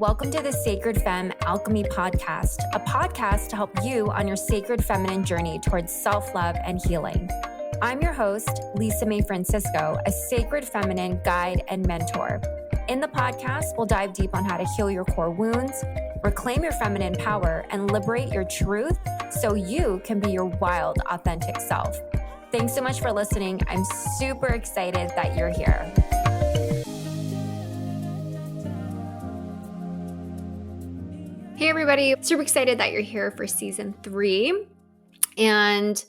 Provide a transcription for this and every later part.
welcome to the Sacred Femme Alchemy Podcast, a podcast to help you on your sacred feminine journey towards self-love and healing. I'm your host, Lisa Mae Francisco, a sacred feminine guide and mentor. In the podcast, we'll dive deep on how to heal your core wounds, reclaim your feminine power, and liberate your truth so you can be your wild, authentic self. Thanks so much for listening. I'm super excited that you're here. Hey everybody, super excited that you're here for season 3. And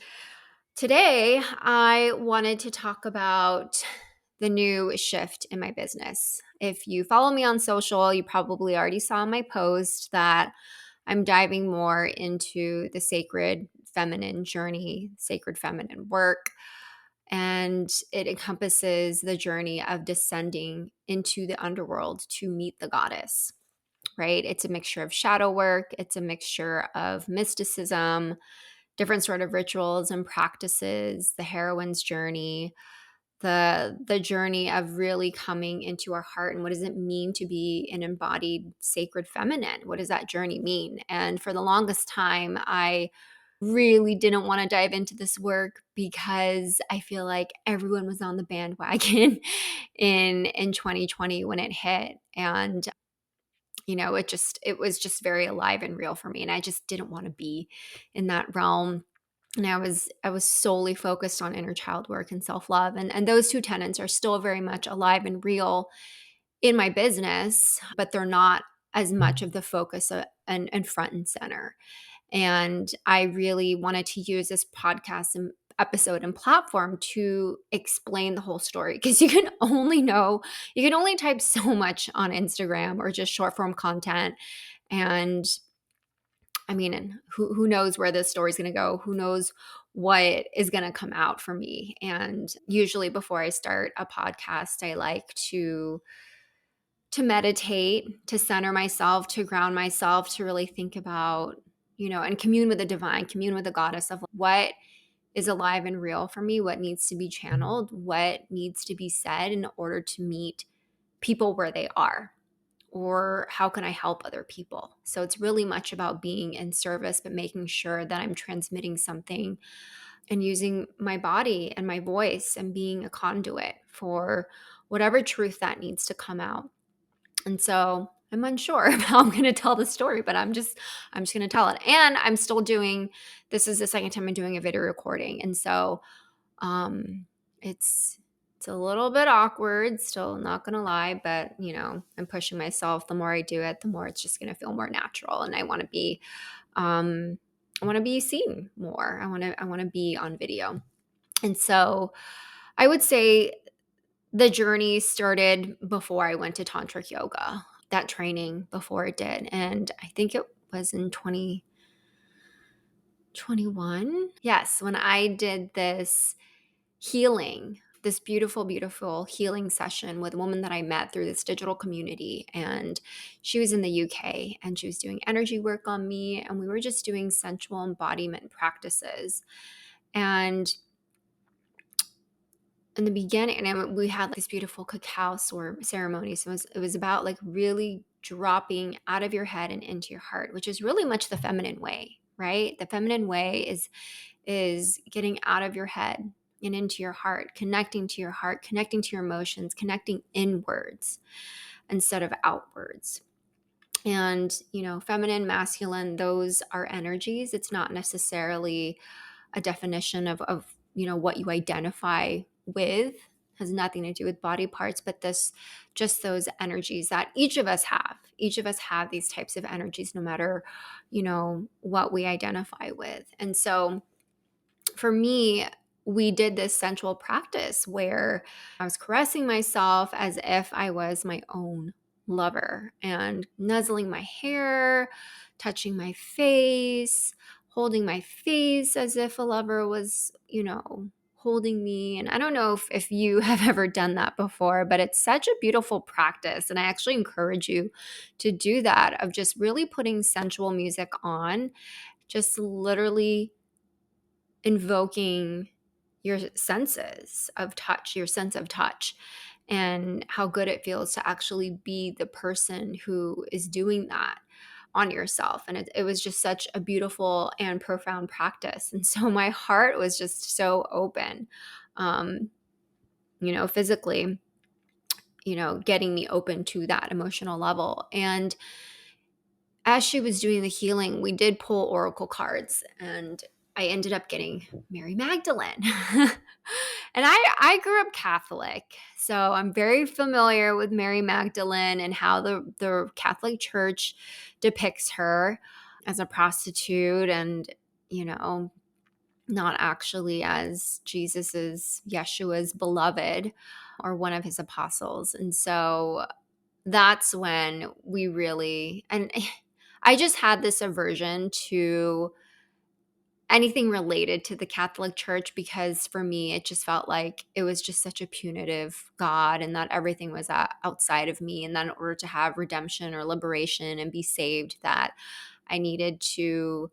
today I wanted to talk about the new shift in my business. If you follow me on social, you probably already saw my post that I'm diving more into the sacred feminine journey, sacred feminine work. And it encompasses the journey of descending into the underworld to meet the goddess. Right? It's a mixture of shadow work. It's a mixture of mysticism, different sort of rituals and practices, the heroine's journey, the journey of really coming into our heart. And what does it mean to be an embodied sacred feminine? What does that journey mean? And for the longest time, I really didn't want to dive into this work because I feel like everyone was on the bandwagon in 2020 when it hit. And it was just very alive and real for me. And I just didn't want to be in that realm. And I was solely focused on inner child work and self-love. And those two tenets are still very much alive and real in my business, but they're not as much of the focus and front and center. And I really wanted to use this podcast and episode and platform to explain the whole story, because you can only type so much on Instagram or just short form content. And I mean, and who knows where this story is going to go? Who knows what is going to come out for me? And usually before I start a podcast, I like to meditate, to center myself, to ground myself, to really think about, and commune with the divine, commune with the goddess of what is alive and real for me, what needs to be channeled, what needs to be said in order to meet people where they are, or how can I help other people? So it's really much about being in service, but making sure that I'm transmitting something and using my body and my voice and being a conduit for whatever truth that needs to come out. And so I'm unsure of how I'm going to tell the story, but I'm just going to tell it. And I'm still this is the second time I'm doing a video recording. And so it's a little bit awkward, still not going to lie, but I'm pushing myself. The more I do it, the more it's just going to feel more natural. And I want to be seen more. I want to be on video. And so I would say the journey started before I went to Tantric yoga, that training before it did. And I think it was in 2021. Yes, when I did this healing, this beautiful, beautiful healing session with a woman that I met through this digital community. And she was in the UK and she was doing energy work on me. And we were just doing sensual embodiment practices. And in the beginning, and we had this beautiful cacao ceremony. So it was about like really dropping out of your head and into your heart, which is really much the feminine way, right? The feminine way is getting out of your head and into your heart, connecting to your emotions, connecting inwards instead of outwards. And, feminine, masculine, those are energies. It's not necessarily a definition of what you identify with. Has nothing to do with body parts, but just those energies that each of us have. Each of us have these types of energies, no matter, what we identify with. And so for me, we did this sensual practice where I was caressing myself as if I was my own lover and nuzzling my hair, touching my face, holding my face as if a lover was, holding me. And I don't know if you have ever done that before, but it's such a beautiful practice. And I actually encourage you to do that, of just really putting sensual music on, just literally invoking your senses of touch, your sense of touch. and how good it feels to actually be the person who is doing that on yourself. And it was just such a beautiful and profound practice. And so my heart was just so open, physically, getting me open to that emotional level. And as she was doing the healing, we did pull oracle cards, and I ended up getting Mary Magdalene. And I grew up Catholic, so I'm very familiar with Mary Magdalene and how the Catholic Church depicts her as a prostitute and, not actually as Yeshua's beloved or one of his apostles. And so that's when we really, and I just had this aversion to anything related to the Catholic Church, because for me, it just felt like it was just such a punitive God, and that everything was outside of me. And that in order to have redemption or liberation and be saved, that I needed to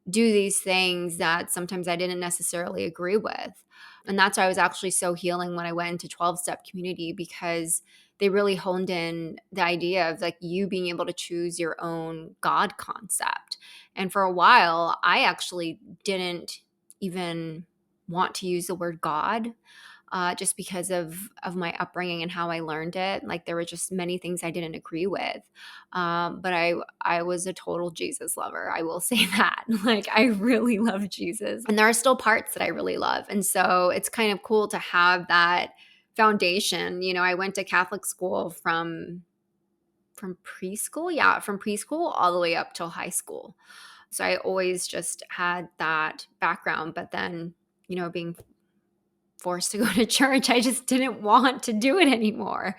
do these things that sometimes I didn't necessarily agree with. And that's why I was actually so healing when I went into 12-step community, because they really honed in the idea of like you being able to choose your own God concept. And for a while, I actually didn't even want to use the word God, just because of my upbringing and how I learned it. Like there were just many things I didn't agree with. But I was a total Jesus lover. I will say that. Like I really love Jesus. And there are still parts that I really love. And so it's kind of cool to have that foundation. I went to Catholic school from preschool. Yeah, from preschool all the way up till high school. So I always just had that background. But then, being forced to go to church, I just didn't want to do it anymore.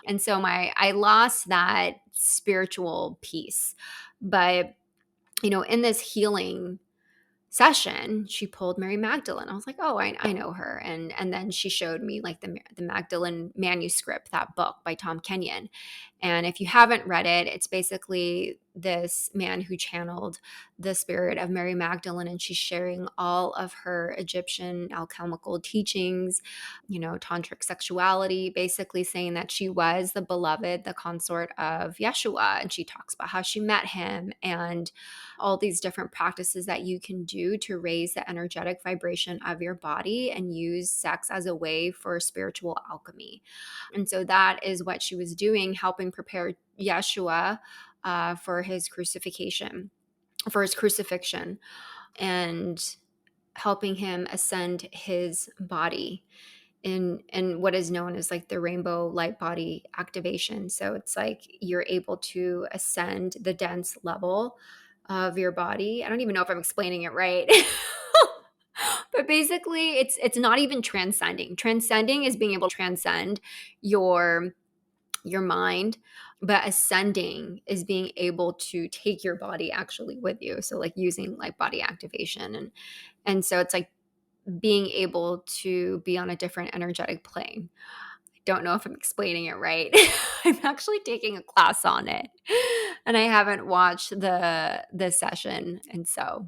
And so I lost that spiritual piece. But, in this healing session, she pulled Mary Magdalene. I was like, oh, I know her. And then she showed me like the Magdalene manuscript, that book by Tom Kenyon. And if you haven't read it, it's basically this man who channeled the spirit of Mary Magdalene, and she's sharing all of her Egyptian alchemical teachings, tantric sexuality, basically saying that she was the beloved, the consort of Yeshua. And she talks about how she met him and all these different practices that you can do to raise the energetic vibration of your body and use sex as a way for spiritual alchemy. And so that is what she was doing, helping prepare Yeshua for his crucifixion, and helping him ascend his body in what is known as like the rainbow light body activation. So it's like you're able to ascend the dense level of your body. I don't even know if I'm explaining it right. But basically it's not even transcending. Transcending is being able to transcend your mind, but ascending is being able to take your body actually with you. So like using light body activation, and so it's like being able to be on a different energetic plane. I don't know if I'm explaining it right. I'm actually taking a class on it, and I haven't watched the session, and so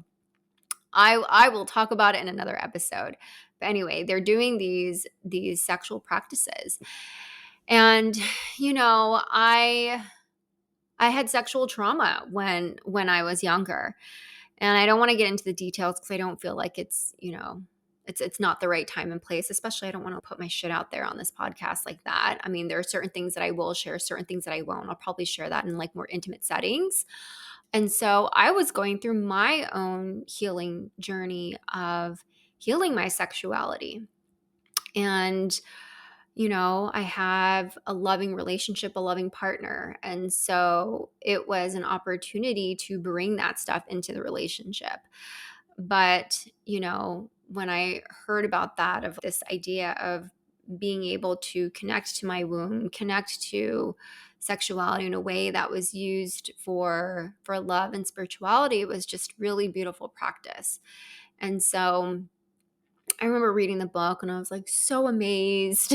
I will talk about it in another episode. But anyway, they're doing these sexual practices. And I had sexual trauma when I was younger. And I don't want to get into the details because I don't feel like it's not the right time and place. Especially, I don't want to put my shit out there on this podcast like that. I mean, there are certain things that I will share, certain things that I won't. I'll probably share that in like more intimate settings. And so I was going through my own healing journey of healing my sexuality. And I have a loving relationship, a loving partner. And so it was an opportunity to bring that stuff into the relationship. But, when I heard about that, of this idea of being able to connect to my womb, connect to sexuality in a way that was used for love and spirituality, it was just really beautiful practice. And so I remember reading the book and I was like so amazed.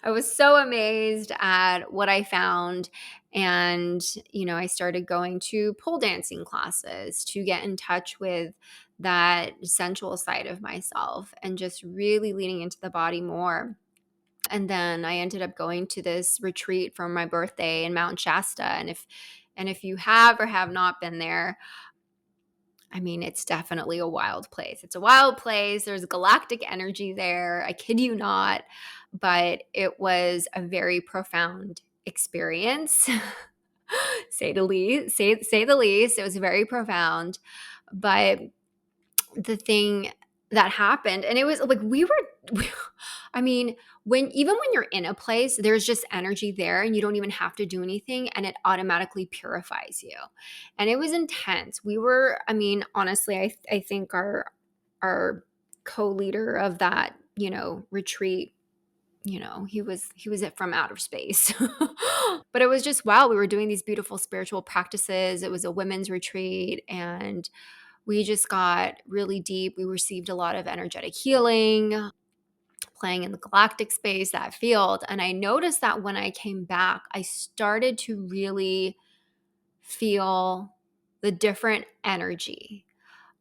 I was so amazed at what I found. And, I started going to pole dancing classes to get in touch with that sensual side of myself and just really leaning into the body more. And then I ended up going to this retreat for my birthday in Mount Shasta. And if you have or have not been there, I mean, it's definitely a wild place. It's a wild place. There's galactic energy there. I kid you not. But it was a very profound experience, say the least. Say the least. It was very profound. But the thing that happened, and it was like I mean, when you're in a place, there's just energy there and you don't even have to do anything and it automatically purifies you. And it was intense. I mean, honestly, I think our co-leader of that, retreat, he was it from outer space. But it was just wow, we were doing these beautiful spiritual practices. It was a women's retreat and we just got really deep. We received a lot of energetic healing, playing in the galactic space, that field. And I noticed that when I came back, I started to really feel the different energy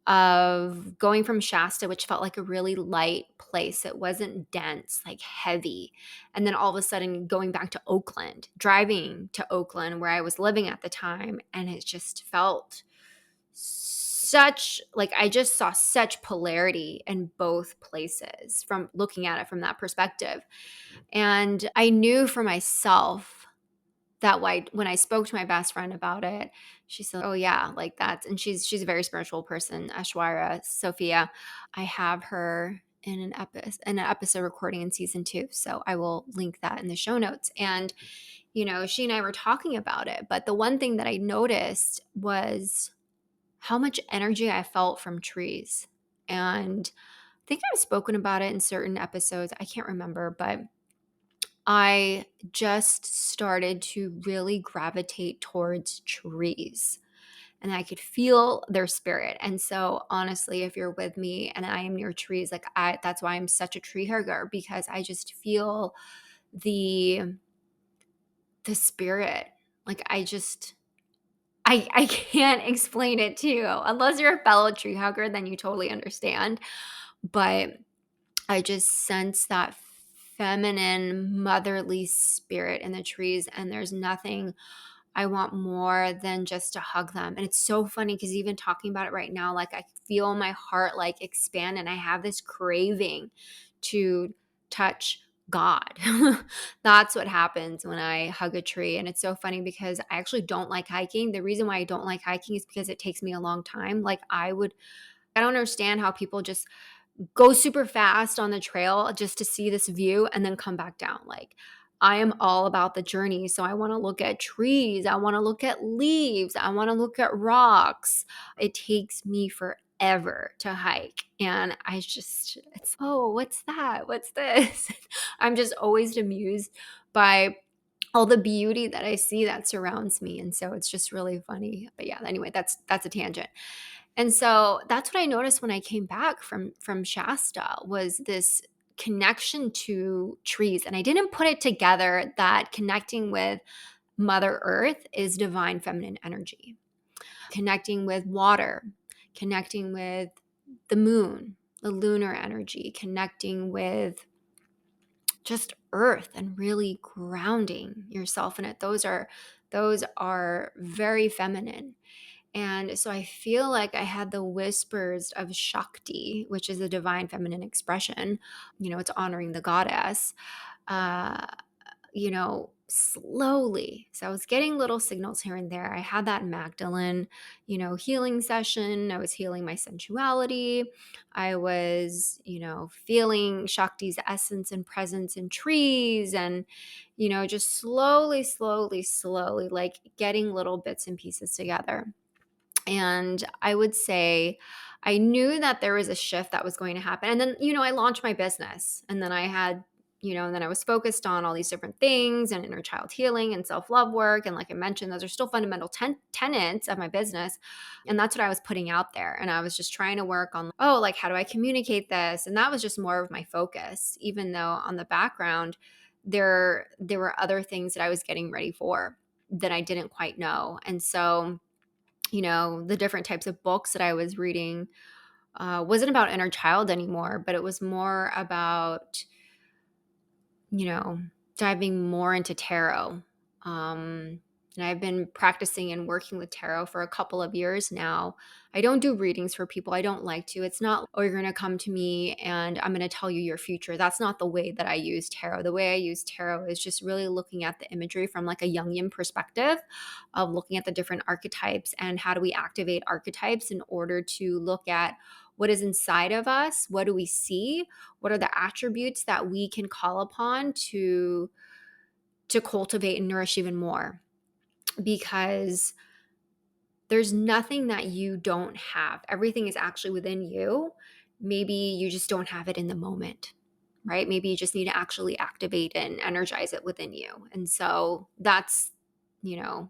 of going from Shasta, which felt like a really light place. It wasn't dense, like heavy. And then all of a sudden going back to Oakland, driving to Oakland where I was living at the time. And it just felt such like I just saw such polarity in both places from looking at it from that perspective. And I knew for myself that when I spoke to my best friend about it, she said, "Oh yeah, like that's," and she's a very spiritual person, Ashwara Sophia. I have her in an episode recording in season 2, so I will link that in the show notes. And she and I were talking about it, but the one thing that I noticed was how much energy I felt from trees. And I think I've spoken about it in certain episodes. I can't remember, but I just started to really gravitate towards trees and I could feel their spirit. And so honestly, if you're with me and I am near trees, like that's why I'm such a tree hugger, because I just feel the spirit. Like I can't explain it to you. Unless you're a fellow tree hugger, then you totally understand. But I just sense that feminine, motherly spirit in the trees. And there's nothing I want more than just to hug them. And it's so funny because even talking about it right now, like I feel my heart like expand and I have this craving to touch God. That's what happens when I hug a tree. And it's so funny because I actually don't like hiking. The reason why I don't like hiking is because it takes me a long time. Like I don't understand how people just go super fast on the trail just to see this view and then come back down. Like I am all about the journey. So I want to look at trees. I want to look at leaves. I want to look at rocks. It takes me forever to hike. And oh, what's that? What's this? I'm just always amused by all the beauty that I see that surrounds me. And so it's just really funny. But yeah, anyway, that's a tangent. And so that's what I noticed when I came back from Shasta was this connection to trees. And I didn't put it together that connecting with Mother Earth is divine feminine energy. Connecting with water, connecting with the moon, the lunar energy, connecting with just earth and really grounding yourself in it. Those are very feminine. And so I feel like I had the whispers of Shakti, which is a divine feminine expression. It's honoring the goddess, uh, slowly. So I was getting little signals here and there. I had that Magdalene, healing session. I was healing my sensuality. I was, feeling Shakti's essence and presence in trees and, just slowly, slowly, slowly, like getting little bits and pieces together. And I would say I knew that there was a shift that was going to happen. And then, I launched my business and then I had, and then I was focused on all these different things and inner child healing and self-love work. And like I mentioned, those are still fundamental tenets of my business. And that's what I was putting out there. And I was just trying to work on, oh, like, how do I communicate this? And that was just more of my focus, even though on the background, there were other things that I was getting ready for that I didn't quite know. And so the different types of books that I was reading wasn't about inner child anymore, but it was more about, diving more into tarot. And I've been practicing and working with tarot for a couple of years now. I don't do readings for people. I don't like to. It's not, oh, you're going to come to me and I'm going to tell you your future. That's not the way that I use tarot. The way I use tarot is just really looking at the imagery from like a Jungian perspective of looking at the different archetypes and how do we activate archetypes in order to look at what is inside of us, what do we see, what are the attributes that we can call upon to cultivate and nourish even more. Because there's nothing that you don't have. Everything is actually within you. Maybe you just don't have it in the moment, right? Maybe you just need to actually activate and energize it within you. And so that's, the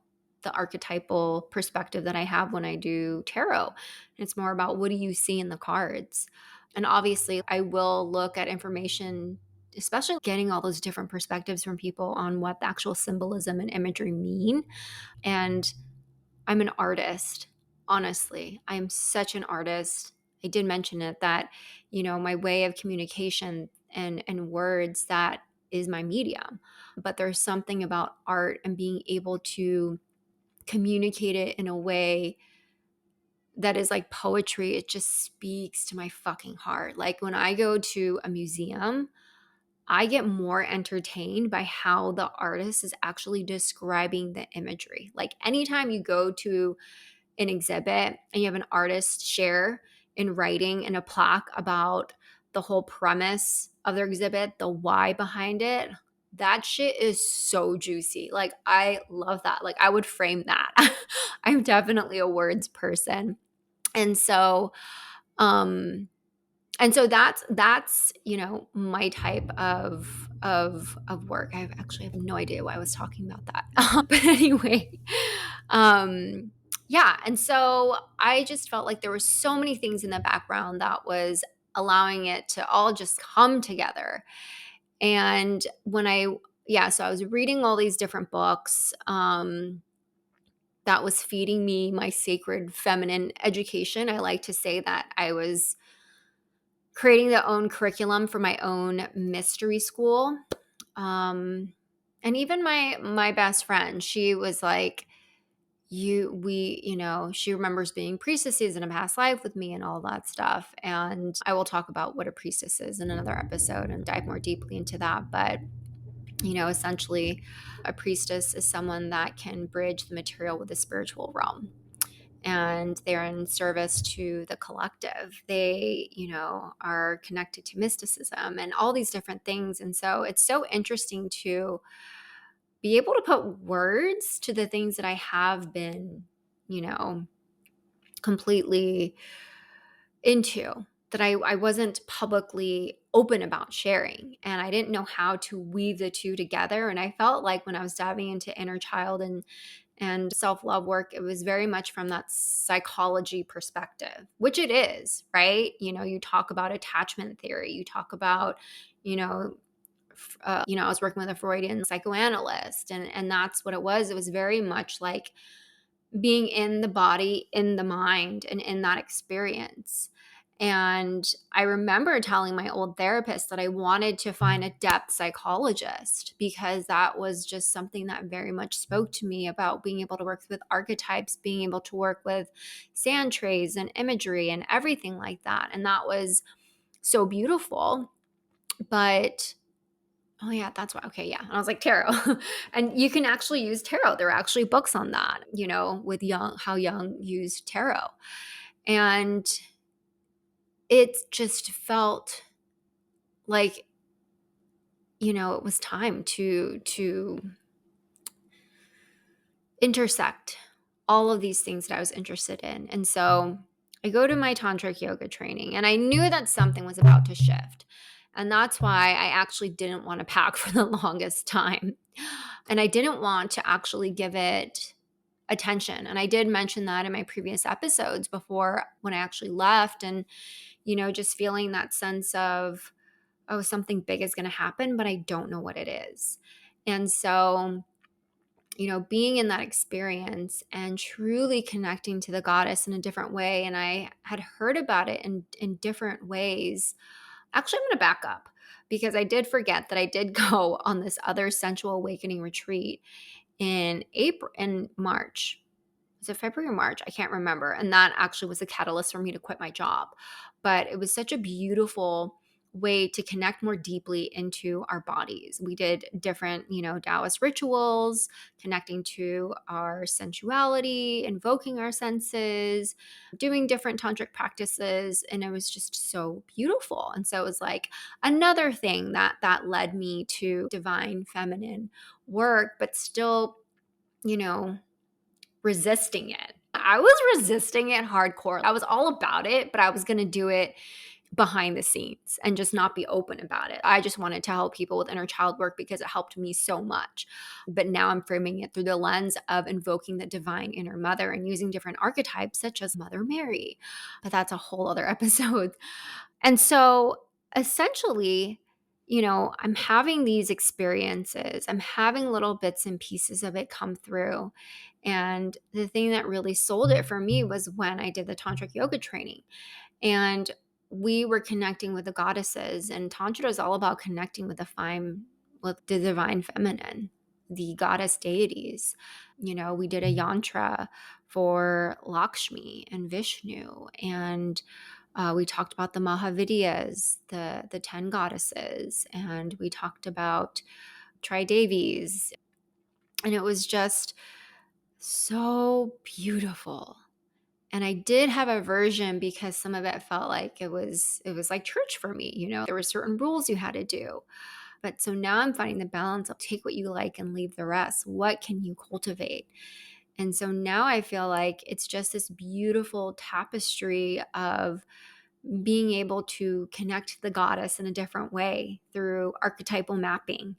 archetypal perspective that I have when I do tarot. It's more about what do you see in the cards? And obviously, I will look at information, especially getting all those different perspectives from people on what the actual symbolism and imagery mean. And I'm an artist, honestly. I'm such an artist. I did mention it that, my way of communication and words, that is my medium. But there's something about art and being able to communicate it in a way that is like poetry. It just speaks to my fucking heart. Like when I go to a museum, I get more entertained by how the artist is actually describing the imagery. Like anytime you go to an exhibit and you have an artist share in writing in a plaque about the whole premise of their exhibit, the why behind it, that shit is so juicy. Like I love that. Like I would frame that. I'm definitely a words person. And so that's my type of work. I actually have no idea why I was talking about that. But anyway, yeah. And so I just felt like there were so many things in the background that was allowing it to all just come together. And so I was reading all these different books that was feeding me my sacred feminine education. I like to say that I was creating their own curriculum for my own mystery school. And even my best friend, she was like, she remembers being priestesses in a past life with me and all that stuff. And I will talk about what a priestess is in another episode and dive more deeply into that. But, essentially a priestess is someone that can bridge the material with the spiritual realm. And they're in service to the collective. They, are connected to mysticism and all these different things. And so it's so interesting to be able to put words to the things that I have been, completely into, that I wasn't publicly open about sharing. And I didn't know how to weave the two together. And I felt like when I was diving into inner child and self-love work, it was very much from that psychology perspective, which it is, right? You talk about attachment theory, you talk about, I was working with a Freudian psychoanalyst, and that's what it was. It was very much like being in the body, in the mind, and in that experience. And I remember telling my old therapist that I wanted to find a depth psychologist because that was just something that very much spoke to me about being able to work with archetypes, being able to work with sand trays and imagery and everything like that. And that was so beautiful. But oh yeah, that's why. Okay, yeah. And I was like, tarot. And you can actually use tarot. There are actually books on that, with how Jung used tarot. And it just felt like, it was time to intersect all of these things that I was interested in. And so I go to my tantric yoga training and I knew that something was about to shift. And that's why I actually didn't want to pack for the longest time. And I didn't want to actually give it attention. And I did mention that in my previous episodes before when I actually left, and, just feeling that sense of, oh, something big is going to happen, but I don't know what it is. And so, being in that experience and truly connecting to the goddess in a different way. And I had heard about it in different ways. Actually, I'm going to back up because I did forget that I did go on this other sensual awakening retreat in March. Was it February or March? I can't remember. And that actually was a catalyst for me to quit my job. But it was such a beautiful way to connect more deeply into our bodies. We did different, Taoist rituals, connecting to our sensuality, invoking our senses, doing different tantric practices, and it was just so beautiful. And so it was like another thing that led me to divine feminine work, but still, you know, resisting it. I was resisting it hardcore. I was all about it, but I was going to do it behind the scenes and just not be open about it. I just wanted to help people with inner child work because it helped me so much. But now I'm framing it through the lens of invoking the divine inner mother and using different archetypes such as Mother Mary. But that's a whole other episode. And so essentially, I'm having these experiences. I'm having little bits and pieces of it come through. And the thing that really sold it for me was when I did the tantric yoga training. And we were connecting with the goddesses, and Tantra is all about connecting with with the divine feminine, the goddess deities. We did a yantra for Lakshmi and Vishnu, and we talked about the Mahavidyas, the 10 goddesses, and we talked about Tridevis. And it was just so beautiful. And I did have a version because some of it felt like it was like church for me. There were certain rules you had to do. But so now I'm finding the balance of take what you like and leave the rest. What can you cultivate? And so now I feel like it's just this beautiful tapestry of being able to connect to the goddess in a different way through archetypal mapping.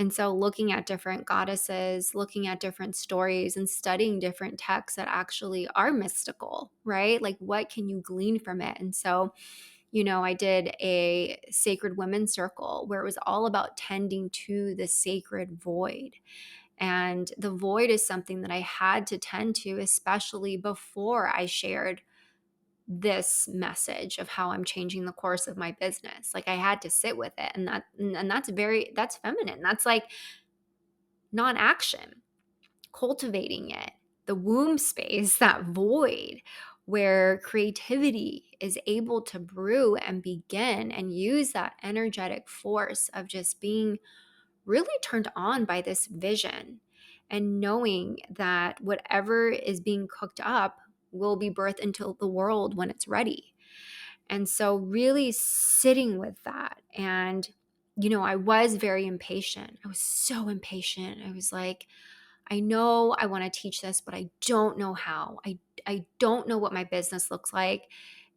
And so looking at different goddesses, looking at different stories and studying different texts that actually are mystical, right? Like what can you glean from it? And so, I did a sacred women's circle where it was all about tending to the sacred void. And the void is something that I had to tend to, especially before I shared this message of how I'm changing the course of my business. Like I had to sit with it, and that's feminine. That's like non-action, cultivating it, the womb space, that void where creativity is able to brew and begin, and use that energetic force of just being really turned on by this vision and knowing that whatever is being cooked up will be birthed into the world when it's ready. And so really sitting with that. And, I was very impatient. I was so impatient. I was like, I know I want to teach this, but I don't know how. I don't know what my business looks like.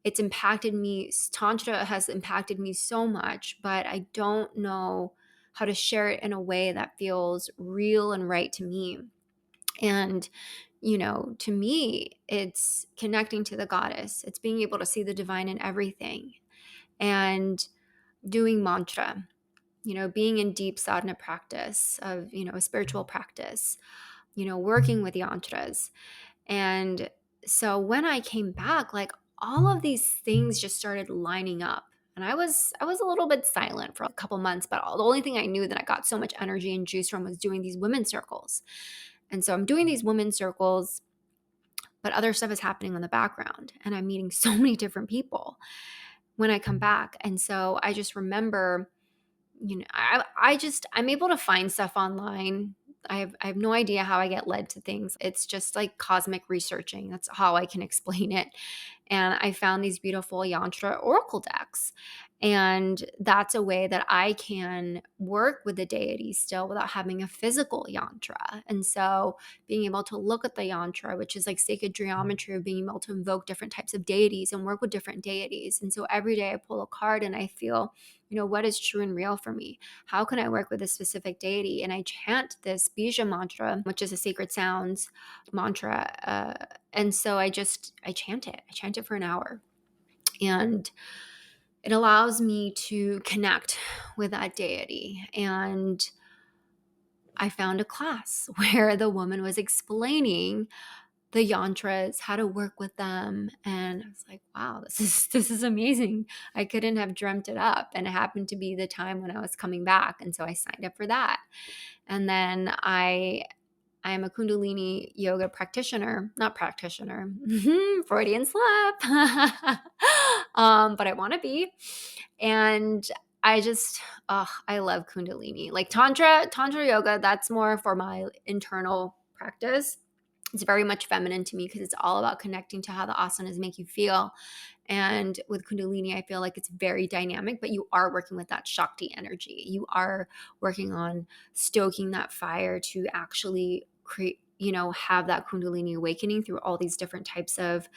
It's impacted me. Tantra has impacted me so much, but I don't know how to share it in a way that feels real and right to me. And, to me, it's connecting to the goddess. It's being able to see the divine in everything and doing mantra, being in deep sadhana practice of, a spiritual practice, working with yantras. And so when I came back, like all of these things just started lining up. And I was a little bit silent for a couple months, but the only thing I knew that I got so much energy and juice from was doing these women's circles. And so I'm doing these women's circles, but other stuff is happening in the background, and I'm meeting so many different people when I come back. And so I just remember, I'm able to find stuff online. I have no idea how I get led to things. It's just like cosmic researching. That's how I can explain it. And I found these beautiful yantra oracle decks. And that's a way that I can work with the deity still without having a physical yantra. And so being able to look at the yantra, which is like sacred geometry of being able to invoke different types of deities and work with different deities. And so every day I pull a card and I feel, what is true and real for me? How can I work with a specific deity? And I chant this bija mantra, which is a sacred sounds mantra. And so I chant it. I chant it for an hour. And it allows me to connect with that deity. And I found a class where the woman was explaining the yantras, how to work with them. And I was like, wow, this is amazing. I couldn't have dreamt it up. And it happened to be the time when I was coming back. And so I signed up for that. And then I'm a Kundalini yoga practitioner, not practitioner, Freudian slip, but I want to be. And I just, I love Kundalini. Like Tantra yoga, that's more for my internal practice. It's very much feminine to me because it's all about connecting to how the asanas make you feel. And with Kundalini, I feel like it's very dynamic, but you are working with that Shakti energy. You are working on stoking that fire to actually create, have that Kundalini awakening through all these different types of,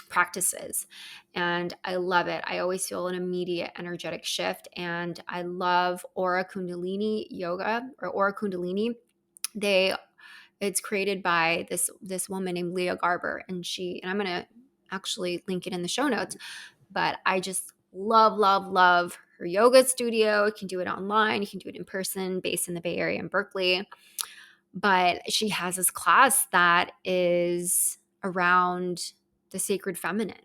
practices. And I love it. I always feel an immediate energetic shift. And I love Aura Kundalini yoga or Aura Kundalini. It's created by this woman named Leah Garber, and I'm going to actually link it in the show notes, but I just love her yoga studio. You can do it online, you can do it in person, based in the Bay Area in Berkeley. But she has this class that is around the sacred feminine.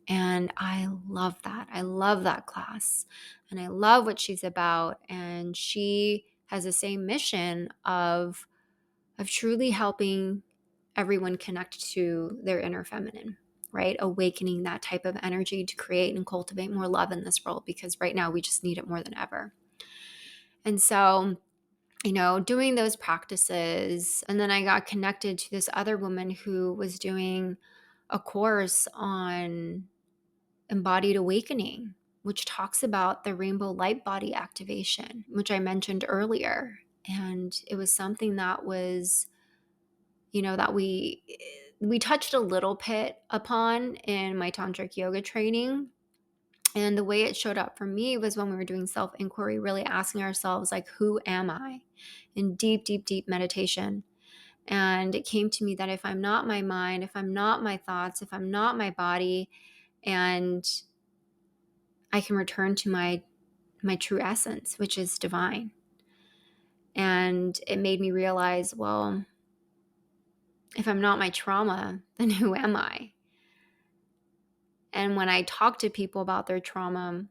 And I love that. I love that class. And I love what she's about. And she has the same mission of truly helping everyone connect to their inner feminine, right? Awakening that type of energy to create and cultivate more love in this world, because right now we just need it more than ever. And so, doing those practices, and then I got connected to this other woman who was doing a course on embodied awakening, which talks about the rainbow light body activation, which I mentioned earlier. And it was something that was, that we touched a little bit upon in my tantric yoga training. And the way it showed up for me was when we were doing self-inquiry, really asking ourselves, like, who am I? In deep, deep, deep meditation. And it came to me that if I'm not my mind, if I'm not my thoughts, if I'm not my body, and I can return to my true essence, which is divine. And it made me realize, well, if I'm not my trauma, then who am I? And when I talk to people about their trauma,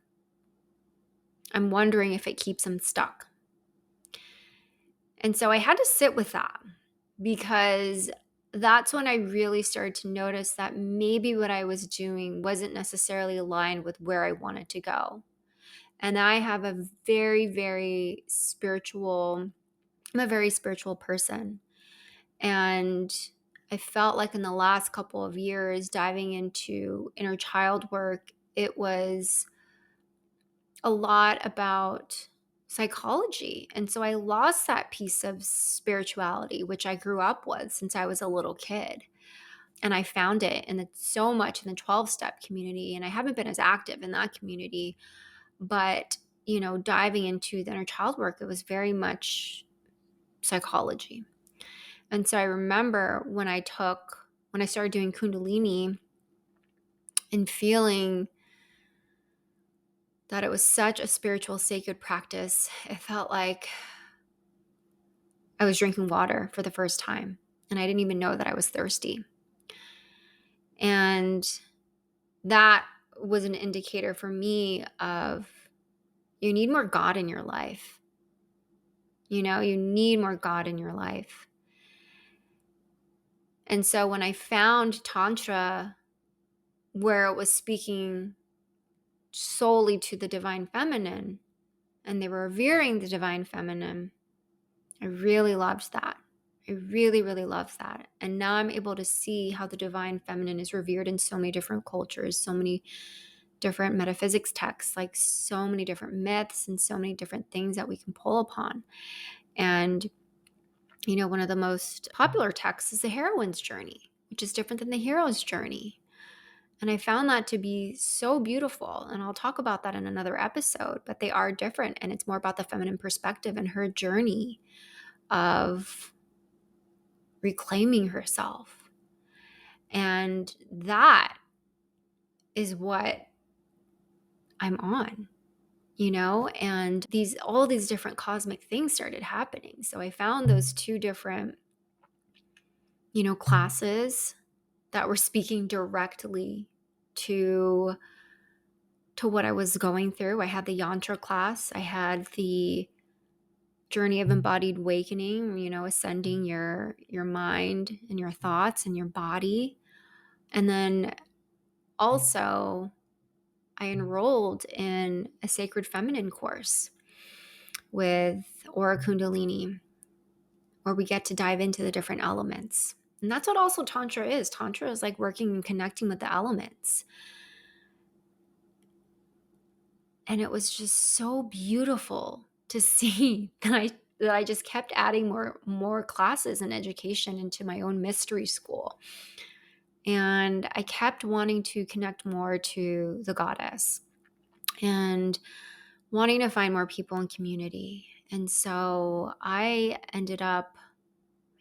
I'm wondering if it keeps them stuck. And so I had to sit with that, because that's when I really started to notice that maybe what I was doing wasn't necessarily aligned with where I wanted to go. And I have a very, very I'm a very spiritual person. And I felt like in the last couple of years, diving into inner child work, it was a lot about psychology. And so I lost that piece of spirituality, which I grew up with since I was a little kid. And I found it so much in the 12-step community. And I haven't been as active in that community. But, diving into the inner child work, it was very much psychology. And so I remember when I started doing Kundalini and feeling that it was such a spiritual, sacred practice, it felt like I was drinking water for the first time. And I didn't even know that I was thirsty. And that was an indicator for me of, you need more God in your life. You need more God in your life. And so when I found Tantra, where it was speaking solely to the divine feminine, and they were revering the divine feminine, I really loved that. I really, really loved that. And now I'm able to see how the divine feminine is revered in so many different cultures, so many different metaphysics texts, like so many different myths and so many different things that we can pull upon. And, one of the most popular texts is the heroine's journey, which is different than the hero's journey. And I found that to be so beautiful. And I'll talk about that in another episode, but they are different. And it's more about the feminine perspective and her journey of reclaiming herself. And that is what I'm on, and all these different cosmic things started happening. So I found those two different classes that were speaking directly to what I was going through. I had the yantra class. I had the journey of embodied awakening, ascending your mind and your thoughts and your body. And then also I enrolled in a sacred feminine course with Aura Kundalini, where we get to dive into the different elements. And that's what also Tantra is. Tantra is like working and connecting with the elements. And it was just so beautiful to see that I just kept adding more classes and education into my own mystery school. And I kept wanting to connect more to the goddess and wanting to find more people in community. And so I ended up,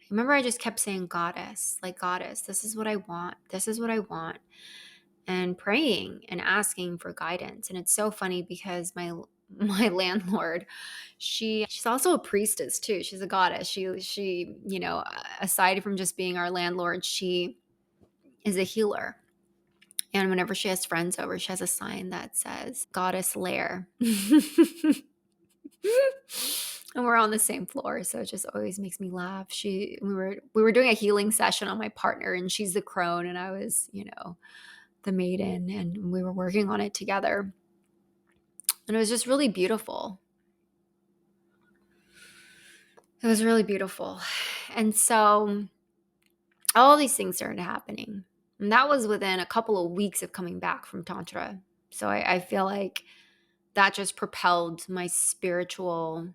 remember I just kept saying goddess, like goddess, this is what I want. This is what I want. And praying and asking for guidance. And it's so funny because my landlord, she's also a priestess too. She's a goddess. She, aside from just being our landlord, she is a healer. And whenever she has friends over, she has a sign that says goddess lair. And we're on the same floor, so it just always makes me laugh. We were doing a healing session on my partner, and she's the crone and I was, the maiden, and we were working on it together. And it was just really beautiful. It was really beautiful. And so all these things started happening. And that was within a couple of weeks of coming back from Tantra. So I feel like that just propelled my spiritual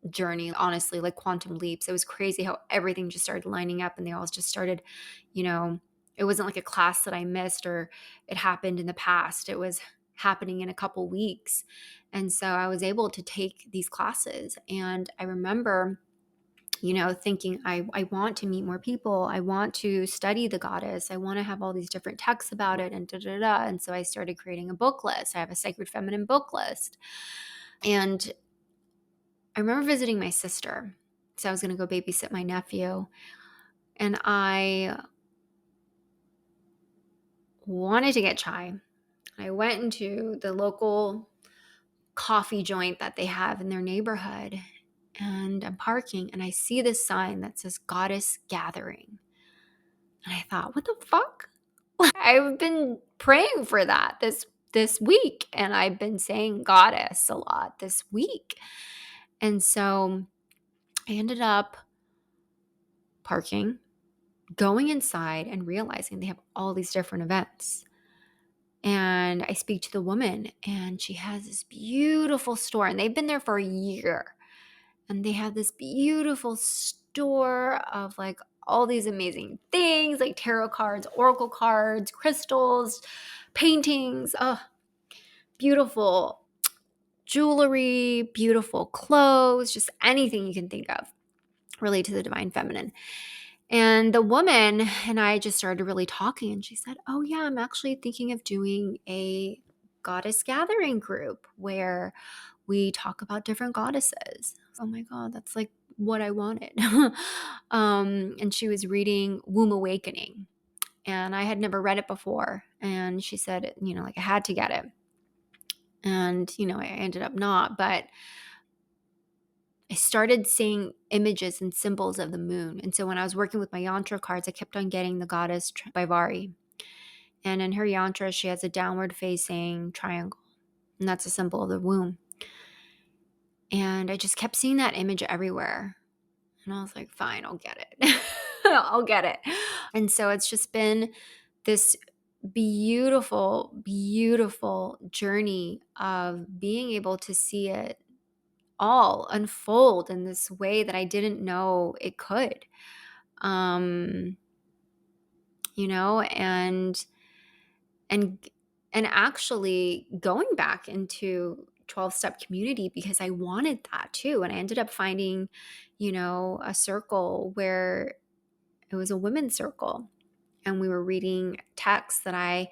journey, honestly, like quantum leaps. It was crazy how everything just started lining up and they all just started, it wasn't like a class that I missed or it happened in the past. It was happening in a couple weeks. And so I was able to take these classes. And I remember, thinking I want to meet more people. I want to study the goddess. I want to have all these different texts about it and da-da-da. And so I started creating a book list. I have a Sacred Feminine book list. And I remember visiting my sister. So I was going to go babysit my nephew. And I wanted to get chai. I went into the local coffee joint that they have in their neighborhood. And I'm parking and I see this sign that says Goddess Gathering. And I thought, what the fuck? I've been praying for that this week. And I've been saying goddess a lot this week. And so I ended up parking, going inside and realizing they have all these different events. And I speak to the woman and she has this beautiful store and they've been there for a year. And they have this beautiful store of like all these amazing things like tarot cards, oracle cards, crystals, paintings, beautiful jewelry, beautiful clothes, just anything you can think of relate to the divine feminine. And the woman and I just started really talking and she said, oh yeah, I'm actually thinking of doing a goddess gathering group where we talk about different goddesses. Oh my God, that's like what I wanted. And she was reading Womb Awakening and I had never read it before. And she said, like I had to get it. And, I ended up not, but I started seeing images and symbols of the moon. And so when I was working with my yantra cards, I kept on getting the goddess Baivari. And in her yantra, she has a downward facing triangle. And that's a symbol of the womb. And I just kept seeing that image everywhere. And I was like, fine, I'll get it. I'll get it. And so it's just been this beautiful, beautiful journey of being able to see it all unfold in this way that I didn't know it could. And actually going back into 12-step community because I wanted that too. And I ended up finding, a circle where it was a women's circle and we were reading texts that I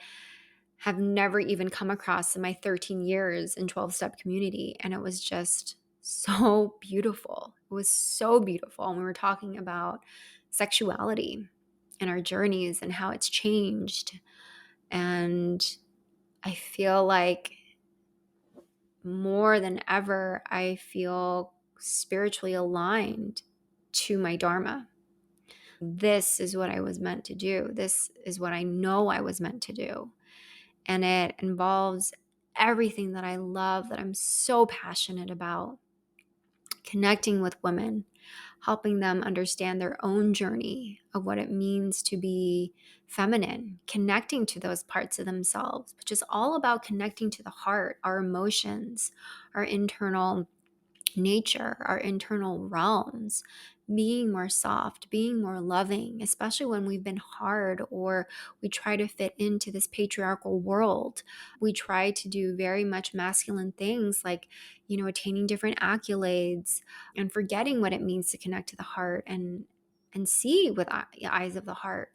have never even come across in my 13 years in 12-step community. And it was just so beautiful. It was so beautiful. And we were talking about sexuality and our journeys and how it's changed. And I feel like more than ever, I feel spiritually aligned to my Dharma. This is what I was meant to do. This is what I know I was meant to do. And it involves everything that I love, that I'm so passionate about. Connecting with women, helping them understand their own journey of what it means to be feminine, connecting to those parts of themselves, which is all about connecting to the heart, our emotions, our internal nature, our internal realms, being more soft, being more loving, especially when we've been hard or we try to fit into this patriarchal world. We try to do very much masculine things like, attaining different accolades and forgetting what it means to connect to the heart and see with the eyes of the heart.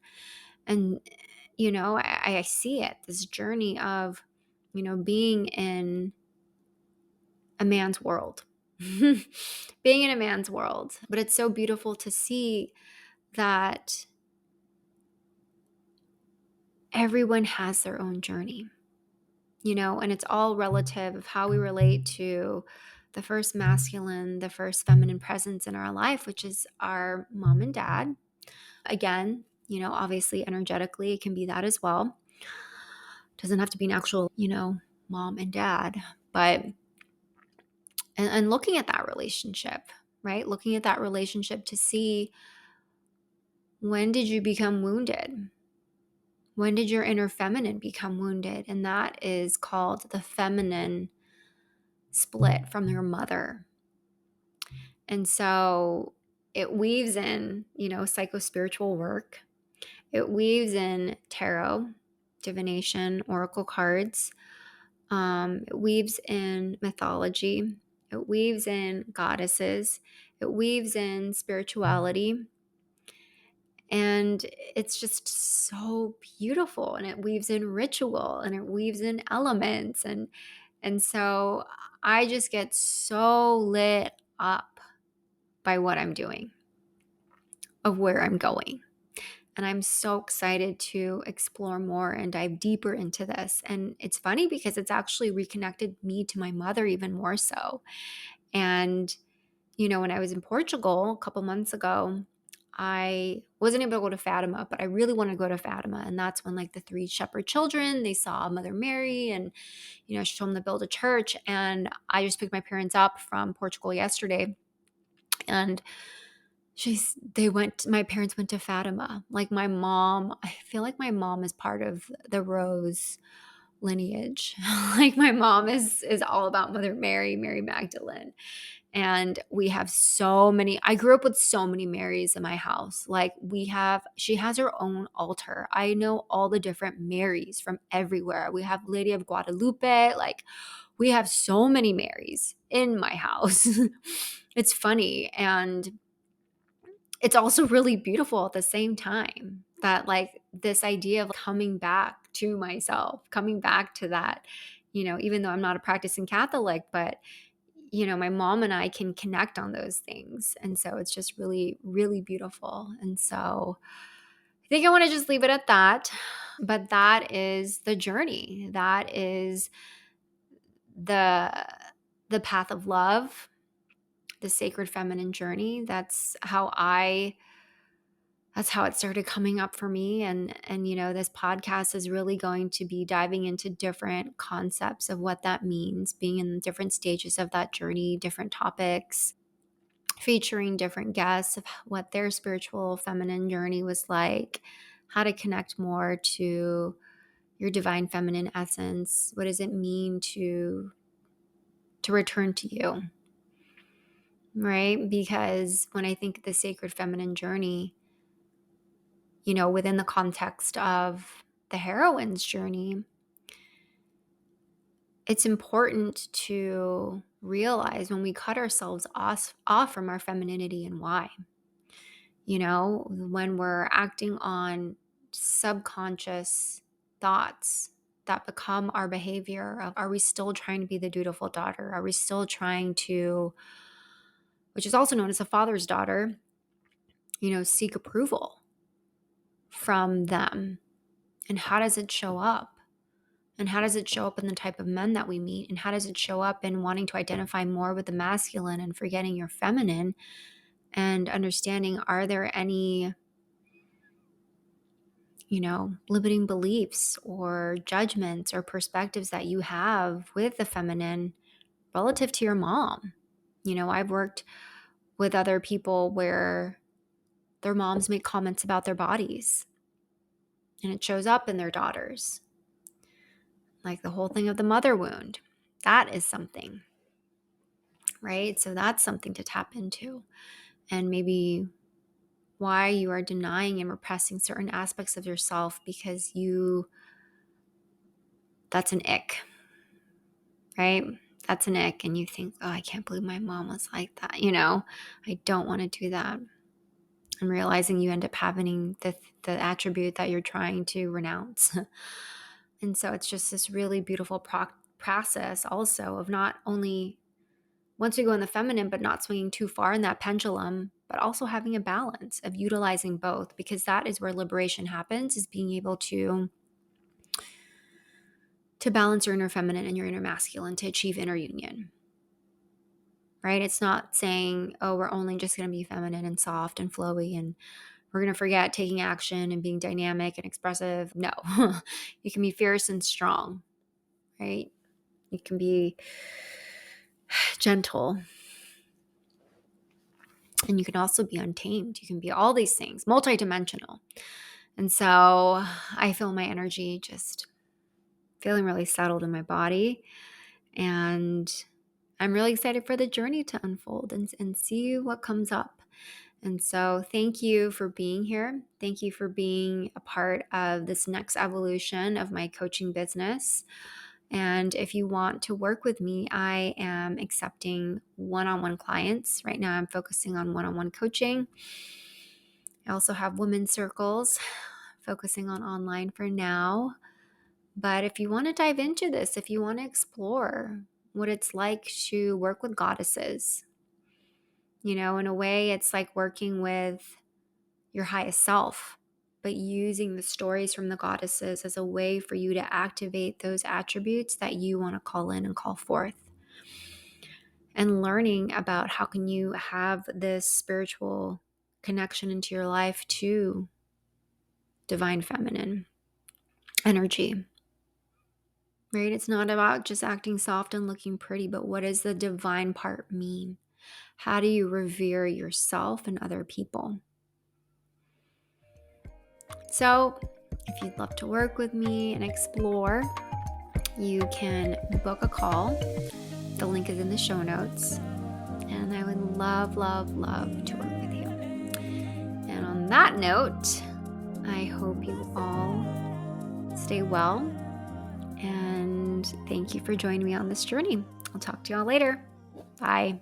And, I see it, this journey of, being in a man's world. Being in a man's world. But it's so beautiful to see that everyone has their own journey, and it's all relative of how we relate to the first masculine, the first feminine presence in our life, which is our mom and dad. Again, obviously energetically, it can be that as well. It doesn't have to be an actual, mom and dad, but and looking at that relationship, right? Looking at that relationship to see, when did you become wounded? When did your inner feminine become wounded? And that is called the feminine split from your mother. And so it weaves in, psychospiritual work. It weaves in tarot, divination, oracle cards. It weaves in mythology. It weaves in goddesses. It weaves in spirituality. And it's just so beautiful, and it weaves in ritual, and it weaves in elements. And so I just get so lit up by what I'm doing, of where I'm going. And I'm so excited to explore more and dive deeper into this. And it's funny because it's actually reconnected me to my mother even more so. And, when I was in Portugal a couple months ago, I wasn't able to go to Fatima, but I really wanted to go to Fatima. And that's when the three shepherd children, they saw Mother Mary, and, she told them to build a church. And I just picked my parents up from Portugal yesterday, and my parents went to Fatima. Like my mom, I feel like my mom is part of the Rose lineage. Like my mom is all about Mother Mary, Mary Magdalene. And we have I grew up with so many Marys in my house. Like she has her own altar. I know all the different Marys from everywhere. We have Lady of Guadalupe. Like we have so many Marys in my house. It's funny. And it's also really beautiful at the same time, that this idea of coming back to myself, coming back to that, even though I'm not a practicing Catholic, but my mom and I can connect on those things. And so it's just really, really beautiful. And so I think I want to just leave it at that. But that is the journey. That is the path of love, the sacred feminine journey. That's how it started coming up for me. And this podcast is really going to be diving into different concepts of what that means, being in different stages of that journey, different topics, featuring different guests of what their spiritual feminine journey was like, how to connect more to your divine feminine essence. What does it mean to return to you? Right? Because when I think of the sacred feminine journey, within the context of the heroine's journey, it's important to realize when we cut ourselves off from our femininity and why. When we're acting on subconscious thoughts that become our behavior of, are we still trying to be the dutiful daughter? Are we still trying to, which is also known as a father's daughter, seek approval from them? And how does it show up? And how does it show up in the type of men that we meet? And how does it show up in wanting to identify more with the masculine and forgetting your feminine, and understanding, are there any, limiting beliefs or judgments or perspectives that you have with the feminine relative to your mom? I've worked with other people where their moms make comments about their bodies and it shows up in their daughters. Like the whole thing of the mother wound. That is something, right? So that's something to tap into. And maybe why you are denying and repressing certain aspects of yourself because that's an ick, right? That's an ick. And you think, oh, I can't believe my mom was like that. I don't want to do that. And realizing you end up having the attribute that you're trying to renounce. And so it's just this really beautiful process also of not only once we go in the feminine, but not swinging too far in that pendulum, but also having a balance of utilizing both, because that is where liberation happens, is being able to balance your inner feminine and your inner masculine to achieve inner union, right? It's not saying, oh, we're only just going to be feminine and soft and flowy and we're going to forget taking action and being dynamic and expressive. No, you can be fierce and strong, right? You can be gentle. And you can also be untamed. You can be all these things, multidimensional. And so I feel my energy just feeling really settled in my body. And I'm really excited for the journey to unfold and see what comes up. And so thank you for being here. Thank you for being a part of this next evolution of my coaching business. And if you want to work with me, I am accepting one-on-one clients. Right now, I'm focusing on one-on-one coaching. I also have women's circles, focusing on online for now. But if you want to dive into this, if you want to explore what it's like to work with goddesses, in a way, it's like working with your highest self, but using the stories from the goddesses as a way for you to activate those attributes that you want to call in and call forth. And learning about how can you have this spiritual connection into your life to divine feminine energy, right? It's not about just acting soft and looking pretty, but what does the divine part mean? How do you revere yourself and other people? So if you'd love to work with me and explore, you can book a call. The link is in the show notes. And I would love, love, love to work with you. And on that note, I hope you all stay well. And thank you for joining me on this journey. I'll talk to y'all later. Bye.